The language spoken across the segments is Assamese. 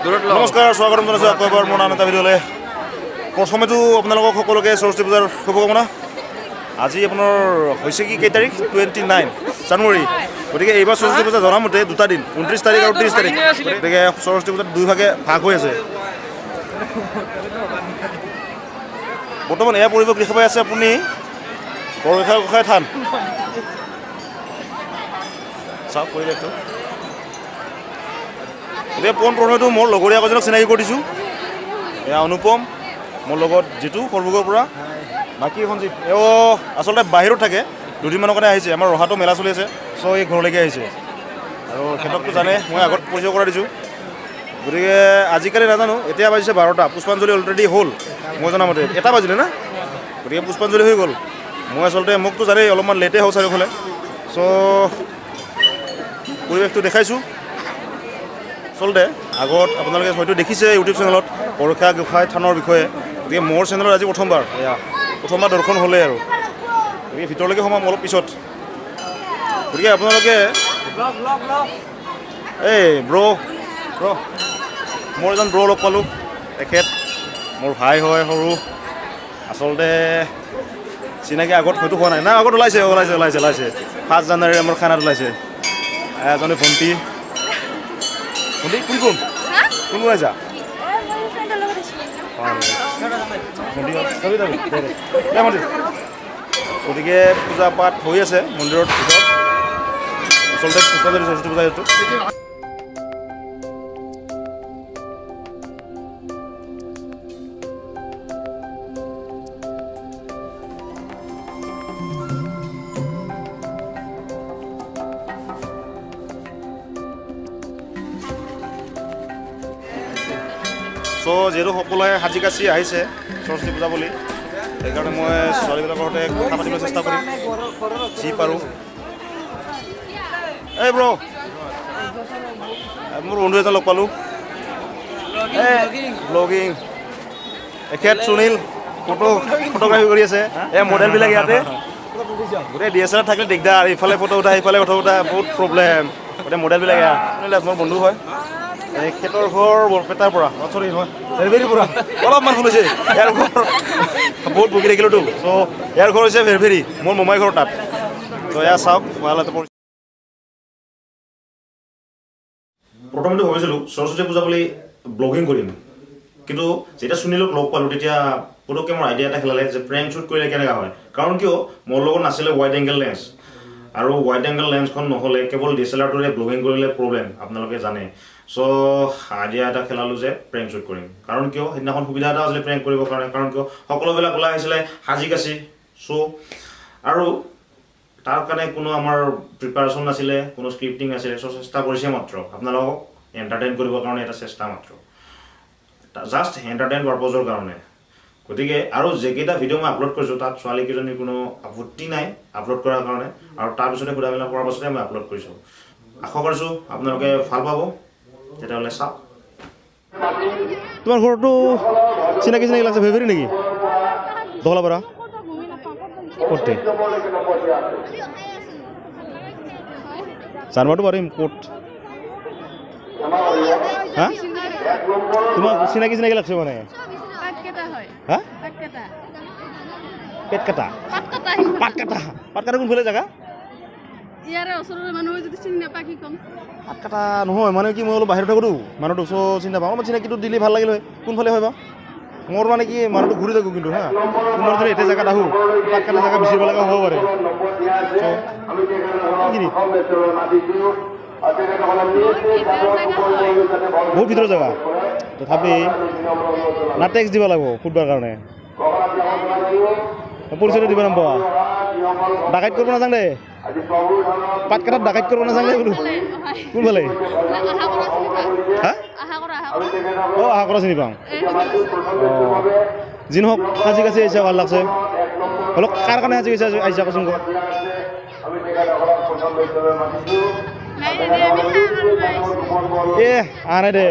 নমস্কাৰ, স্বাগতম জনাইছোঁ আকৌ এবাৰ মোৰ নাম এটা ভিডিঅ'লৈ। প্ৰথমেতো আপোনালোকক সকলোকে সৰস্বতী পূজাৰ শুভকামনা। আজি আপোনাৰ হৈছে কি কেই তাৰিখ? 29 জানুৱাৰী। গতিকে এইবাৰ সৰস্বতী পূজা জনামতে দুটা দিন, 29 তাৰিখ আৰু 30 তাৰিখ। গতিকে সৰস্বতী পূজাত দুই ভাগে ভাগ হৈ আছে। বৰ্তমান এয়া পৰিৱেশ দেখা পাই আছে আপুনি বৰগোঁসাই গোঁসাই থান। চাওক পৰিৱেশটো। এতিয়া পোনপ্ৰথমেতো মোৰ লগৰীয়া এজনক চিনাকি কৰি দিছোঁ। এয়া অনুপম, মোৰ লগত জিতু সৰভোগৰ পৰা। বাকী এখন আচলতে বাহিৰত থাকে, দুদিনমানৰ কাৰণে আহিছে। আমাৰ ৰহাটো মেলা চলি আছে, চ' এই ঘৰলৈকে আহিছে। আৰু সিহঁতকতো জানে, মই আগত পৰিচয় কৰাই দিছোঁ। গতিকে আজিকালি নাজানো, এতিয়া বাজিছে 12টা। পুষ্পাঞ্জলি অলৰেডি হ'ল, মই জনামতে 1টা বাজিলে না। গতিকে পুষ্পাঞ্জলি হৈ গ'ল। মই আচলতে মোকতো জানেই অলপমান লেটেই হ'ল চাৰিওফালে। চ' পৰিৱেশটো দেখাইছোঁ। আচলতে আগত আপোনালোকে হয়তো দেখিছে ইউটিউব চেনেলত বৰগোঁসাই গোঁসাই থানৰ বিষয়ে। গতিকে মোৰ চেনেলত আজি প্ৰথমবাৰ দৰ্শন হ'লেই আৰু। গতিকে ভিতৰলৈকে সোমাম অলপ পিছত। গতিকে আপোনালোকে এই মোৰ এজন লগ পালোঁ। তেখেত মোৰ ভাই হয়, সৰু। আচলতে চিনাকি আগত হয়তো হোৱা নাই না, আগত ওলাইছে 1 জানুৱাৰীৰ আমাৰ খানাত ওলাইছে। এজনী ভণ্টি কোন ওলাইছা? গতিকে পূজা পাঠ হৈ আছে মন্দিৰৰ ভিতৰত। আচলতে পুষ্পাঞ্জলি সৰস্বতী পূজা এইটো। চ' যিহেতু সকলোৱে সাজি কাচি আহিছে সৰস্বতী পূজা বুলি, সেইকাৰণে মই ছোৱালীবিলাকৰ সৈতে কথা পাতিবলৈ চেষ্টা কৰিম যি পাৰোঁ। এই মোৰ বন্ধু এজন লগ পালোঁ, ব্লগিং। এখেত সুনীল ফটোগ্ৰাফী কৰি আছে। এই মডেলবিলাক ইয়াতে গোটেই DSLR থাকিলে দিগদাৰ, ইফালে ফটো উঠা সিফালে ফটো উঠা বহুত প্ৰব্লেম। গোটেই মডেলবিলাক মোৰ বন্ধু হয়। এখেতৰ ঘৰ বৰপেটাৰ পৰা, চৰি নহয় ভেৰভেৰিৰ পৰা, অলপমান ভুল হৈছে। ইয়াৰ ঘৰ বহুত বকি থাকিলোঁতো, চ' ইয়াৰ ঘৰ হৈছে ভেৰভেৰি, মোৰ মোমাই ঘৰ তাত। ত' এয়া চাওক। প্ৰথমতে ভাবিছিলোঁ সৰস্বতী পূজা বুলি ব্লগিং কৰিম, কিন্তু যেতিয়া সুনীলক লগ পালোঁ তেতিয়া পটককৈ মোৰ আইডিয়া এটা খেলালে যে প্ৰেংক শ্বুট কৰিলে কেনেকুৱা হয়। কাৰণ কিয় মোৰ লগত নাছিলে ৱাইড এংগেল লেন্স, আৰু ৱাইড এংগেল লেন্সখন নহ'লে কেৱল DSLRটোৰে ব্লগিং কৰিলে প্ৰব্লেম, আপোনালোকে জানে। চ' আইডিয়া এটা খেলালোঁ যে প্ৰেংক শ্বুট কৰিম। কাৰণ কিয় সেইদিনাখন সুবিধা এটা আছিলে প্ৰেংক কৰিবৰ কাৰণে। কাৰণ কিয় সকলোবিলাক ওলাই আহিছিলে সাজি কাচি। চ' আৰু তাৰ কাৰণে কোনো আমাৰ প্ৰিপাৰেশ্যন নাছিলে, কোনো স্ক্ৰিপ্টিং নাছিলে। চ' চেষ্টা কৰিছে মাত্ৰ আপোনালোকক এণ্টাৰটেইন কৰিবৰ কাৰণে, এটা চেষ্টা মাত্ৰ, জাষ্ট এণ্টাৰটেইন পাৰপজৰ কাৰণে। গতিকে আৰু যিকেইটা ভিডিঅ' মই আপলোড কৰিছোঁ তাত ছোৱালীকেইজনীৰ কোনো আপত্তি নাই আপলোড কৰাৰ কাৰণে, আৰু তাৰপিছতে সুধা মেলা কৰাৰ পাছতে মই আপলোড কৰিছোঁ। আশা কৰিছোঁ আপোনালোকে ভাল পাব। তেতিয়াহ'লে চাওক। তোমাৰ ঘৰটো চিনাকি লাগছে, ভেৰভেৰি নেকি? দহলাপাৰা ক'ত? জানিবতো পাৰিম ক'ত। হা, তোমাক চিনাকি লাগছে মানে? হা, পাটকাটা কোনফালে জেগা? পাটকাটা নহয় মানে কি, মই অলপ বাহিৰত থাকোঁতো মানুহটো, চ' চিনি নাপাওঁ। অলপ চিনাকিটো দিলে ভাল লাগিল হয়। কোনফালে হয় বা? মোৰ মানে কি মানুহটো ঘূৰি থাকোঁ কিন্তু। হা, তোমাৰ যদি এটা জেগাত আহোঁ পাটকাটা জেগা বিচাৰিব লগা হ'ব পাৰে। বহুত ভিতৰৰ জেগা, তথাপি না টেক্স দিব লাগিব সুধবাৰ কাৰণে। পৰিচয়টো দিব নাপাওঁ। ডাকাইত কৰিব নাযাওঁ দে, পাটকাটাত ডাকাইত কৰিব নাযাওঁ দে বোলো। কোনফালে? হা, আহা কৰা চিনি পাওঁ। যি নহওক সাজি কাচি আহিছে, ভাল লাগছে। হ'লেও কাৰ কাৰণে সাজি কাচি আহিছা কচোন ক? অহা নাই দে।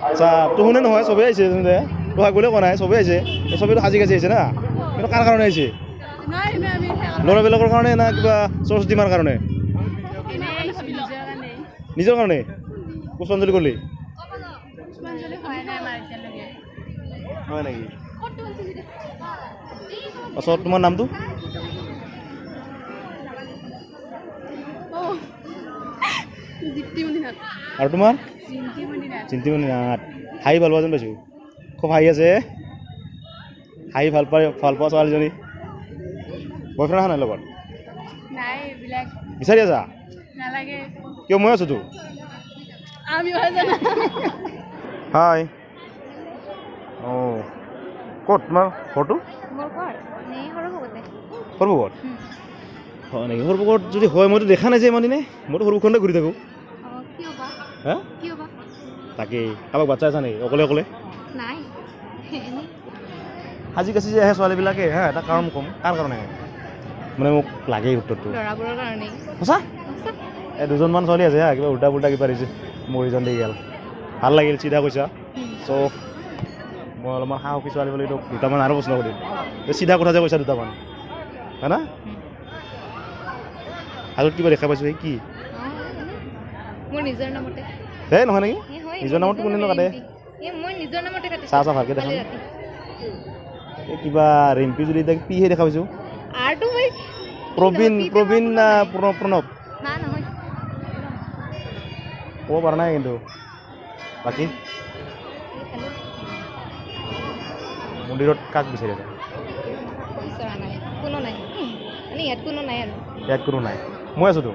আচ্ছা, তোহোনে নহয় চবেই আহিছে দে, তোহাক বুলিও কোৱা নাই, চবেই আহিছে। চবেইতো সাজি কাচি আহিছে না, কিন্তু কাৰ কাৰণে আহিছে? ল'ৰাবিলাকৰ কাৰণে না কিবা সৰস্বতী মাৰ কাৰণে? নিজৰ কাৰণে পুষ্পাঞ্জলি কৰিলি? পুষ্পাঞ্জলি হয় নাই আমাৰ এতিয়ালৈকে হয় নেকি পাছত তোমাৰ নামটো দীপ্তিমণি নাথ আৰু তোমাৰ জিন্তিমণি নাথ হাঁহি ভাল পোৱা যেন পাইছোঁ খুব হাঁহি আছে হাঁহি ভাল পোৱা ছোৱালীজনী বয়ফ্ৰেণ্ড অহা নাই লগত নাই এইবিলাক বিচাৰি আছা নালাগে কিয় মই আছোতো আমি হয় জানা হাই অঁ ক'ত তোমাৰ ঘৰটো মোৰ ঘৰ নেই সৰভগতে সৰভগত হয় নেকি সৰভগত যদি হয় মইতো দেখা নাই যে ইমান দিনে মইতো সৰভগতে ঘূৰি থাকোঁ কিয় বা হা কিয় বা তাকেই কাৰোবাক বাচ্ছা আছা নেকি অকলে অকলে নাই এনেই সাজি কাচি যে আহে ছোৱালীবিলাকে হা এটা কাৰণ ক'ম কাৰ কাৰণে মানে মোক লাগেই উত্তৰটো ল'ৰাবোৰৰ কাৰণেই সঁচা এই দুজনমান ছোৱালী আছে হা কিবা উল্টা পুল্টা কিবা দিছে মৰিজন দি গ'ল ভাল লাগিল চিধা কৈছা চ' মই অলপমান সাহসী ছোৱালী বুলি তোক দুটামান আৰু প্ৰশ্ন কৰিম চিধা কথা যে কৈছা দুটামান হয় না হাতত কিবা দেখা পাইছোঁ এই কি মোৰ নিজৰ নামতে হে নহয় নেকি নিজৰ নামত কোনেনো কাটে মই নিজৰ নামতে কাটিছোঁ চাহ চাহ ভালকৈ দেখা এই কিবা ৰিম্পি যদি এতিয়া পিহে দেখা পাইছোঁ আৰটো মই প্ৰবীণ না প্ৰণৱ না নহয় ক'ব পৰা নাই কিন্তু বাকী মন্দিৰত কাক বিচাৰি আছে বিচৰা নাই কোনো নাই মানে ইয়াত কোনো নাই আৰু ইয়াত কোনো নাই মই আছোঁতো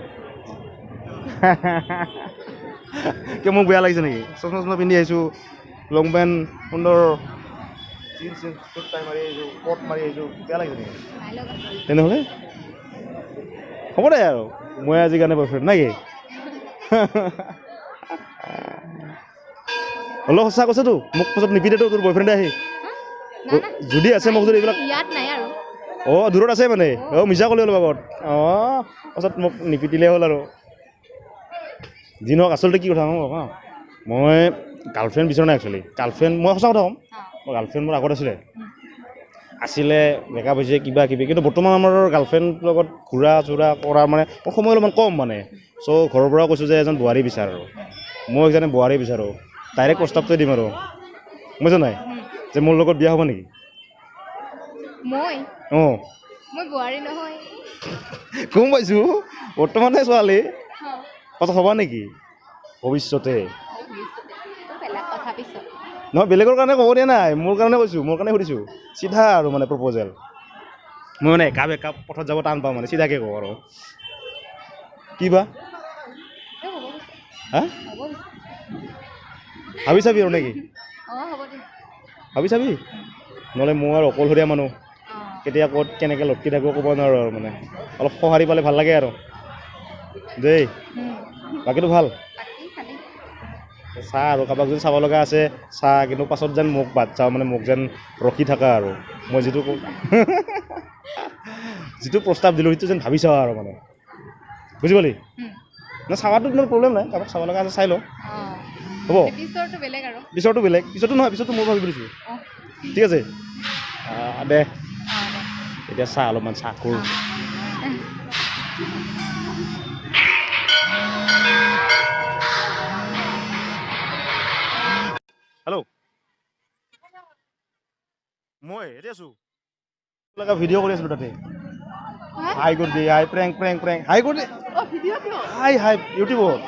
কিয় মোক বেয়া লাগিছে নেকি চশমা চশমা পিন্ধি আহিছোঁ লং পেণ্ট সুন্দৰ জিন্স টাই মাৰি আহিছোঁ কট মাৰি আহিছোঁ বেয়া লাগিছে নেকি নাই লগা তেনেহ'লে হ'ব দে আৰু মই আজি কাৰণে বয়ফ্ৰেণ্ড নাই কি হ'লেও সঁচা কৈছেতো মোক পাছত নিপিতেতো তোৰ বয়ফ্ৰেণ্ডে আহি যদি আছে মোক যদি এইবিলাক ইয়াত নাই আৰু অঁ দূৰত আছে মানে অঁ মিছা ক'লে অলপ আগত অঁ পাছত মোক নিপিটিলে হ'ল আৰু যি নহওক আচলতে কি কথা হ'ব হা মই গাৰ্লফ্ৰেণ্ড বিচৰা নাই একচুৱেলি গাৰ্লফ্ৰেণ্ড মই সঁচা কথা ক'ম মই গাৰ্লফ্ৰেণ্ড মোৰ আগত আছিলে ব্ৰেকআপ হৈছে কিবা কিবি কিন্তু বৰ্তমান আমাৰ গাৰ্লফ্ৰেণ্ডৰ লগত ঘূৰা চুৰা কৰা মানে সময় অলপমান কম মানে চ' ঘৰৰ পৰা কৈছোঁ যে এজন বোৱাৰী বিচাৰ আৰু মই একজনে বোৱাৰী বিচাৰোঁ ডাইৰেক্ট প্ৰস্তাৱটোৱে দিম আৰু বুজিছ নাই যে মোৰ লগত বিয়া হ'ব নেকি অঁ মই বোৱাৰী নহয় গম পাইছোঁ বৰ্তমানে ছোৱালী কথা হ'বা নেকি ভৱিষ্যতে নহয় বেলেগৰ কাৰণে ক'ব দিয়া নাই মোৰ কাৰণে কৈছোঁ মোৰ কাৰণে সুধিছোঁ চিধা আৰু মানে প্ৰপ'জেল মই মানে একাপ পথত যাব টান পাওঁ মানে চিধাকৈ কওঁ আৰু কি বা হা ভাবি চাবি আৰু নেকি ভাবি চাবি নহ'লে মই আৰু অকলশৰীয়া মানুহ কেতিয়া ক'ত কেনেকৈ লটকি থাকোঁ ক'ব নোৱাৰোঁ আৰু মানে অলপ সঁহাৰি পালে ভাল লাগে আৰু দেই বাকীটো ভাল চাহ আৰু কাৰোবাক যদি চাব লগা আছে চাহ কিন্তু পাছত যেন মোক বাদ চাওঁ মানে মোক যেন ৰখি থাকা আৰু মই যিটো প্ৰস্তাৱ দিলোঁ সেইটো যেন ভাবি চাওঁ আৰু মানে বুজি পালি ন চাৱাটো মোৰ প্ৰব্লেম নাই কাৰোবাক চাব লগা আছে চাই লওঁ হ'ব পিছৰটো বেলেগ পিছতো নহয় পিছতো মোৰ ভাবি দিছোঁ ঠিক আছে দে এতিয়া চাহ অলপমান চাহ কৰোঁ হেল্ল' মই এতিয়া আছোঁ ভিডিঅ' কৰি আছিলোঁ তাতে হাই কৰি দিয়ে হাই প্ৰেংক হাই কৰি দিয়ে হাই ইউটিউবত